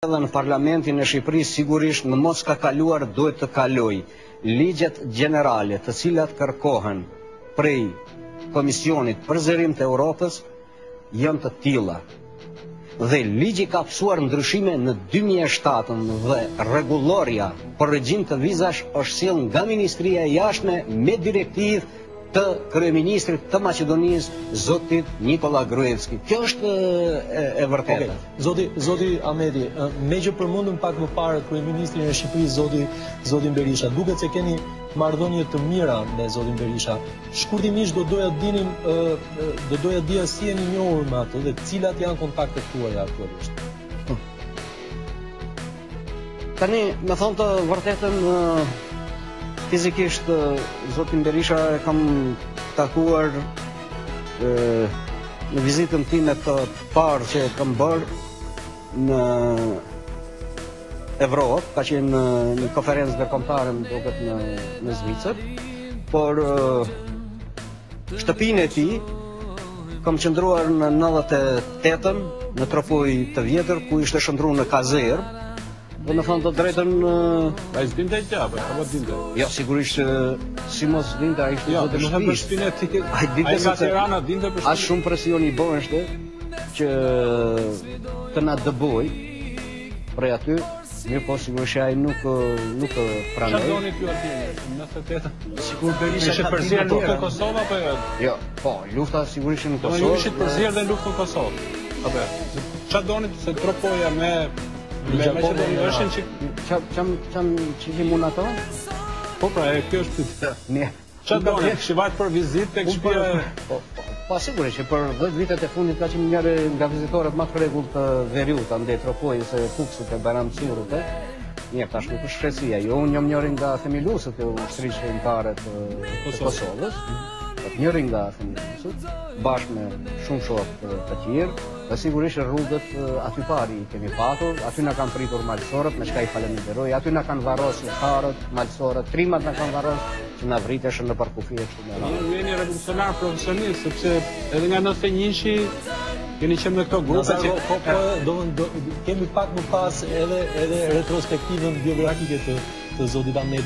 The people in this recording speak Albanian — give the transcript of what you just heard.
Edhe në parlamentin e Shqipërisë sigurisht në mos ka kaluar duhet të kaloj ligjet gjenerale të cilat kërkohen prej Komisionit për Zërim të Europës janë të tilla. Dhe ligji ka pësuar ndryshime në 2007 dhe rregulloria për regjim të vizash është sjellë nga Ministria e Jashtme me direktivë të kryeministrit të Maqedonisë, zotit Nikola Gruevski. Kjo është e vërtetë. Zoti Ahmeti, me që përmendëm pak më parë kryeministrin e Shqipërisë, zotin Berisha, duket se keni marrëdhënie të mira me zotin Berisha. Shkurtimisht do doja dija si jeni njohur me atë dhe cilat janë kontaktet tuaja aktualisht. Tani, me thonë të vërtetën, fizikisht zotin Berisha e kam takuar në vizitën time të parë që kam bërë në Evropë, ka qenë një konferencë ndërkombëtare në Zvicër, por shtëpinë e tij kam qëndruar në 98-ën në tropoj të vjetër ku ishte shndruar në kazerë. Dhe në thonë të drejtën... A i s'dinte e qapë, apo dinte? Ja, sigurisht si mos dinte, a ishte zotë shpishtë. A i nga Tirana dinte për shpinë. A shumë presion i bëheshte që të na dëboj prej aty, mirë po sigurisht a i nuk pranoj. Qa doni ty atje, në 98? Sigur Berisha ishe përzirë në luftën Kosovë, apo jo? Jo, po, lufta sigurisht në Kosovë. Ju ishit përzirë dhe në luftën Kosovë. Apo, qa doni se tropoja me Maqedoni është që... Qam që mund ato? Po pra, kjo është pyetja. Qa doni, shivajt për vizit të këshpia... Pa sigurisht që për 10 vitet e fundit ka qenë njëre nga vizitorët më të rregull të Veriut, ande Tropojës e Fuksut e Bajram Surut. Mirë, tash nuk është shqetësia. Jo, unë jam njëri nga themiluesët e ushtrisë shqiptare të Kosovës. Njëri nga themiluesët, bashkë me shumë shokë të tjerë. Dhe sigurisht rrugët aty pari i kemi patur, aty na kanë pritur malësorët, me shka i faleminderoj, aty na kanë varros lështarët, malësorët, trimat na kanë varros që na vriteshën në parkufi e kështu me radhë. Ju jeni revolucionar profesionist, sepse edhe nga 91-shi keni qenë me këto grupe që... Kemi pak më pas edhe retrospektivën biografike të zotit Ahmeti.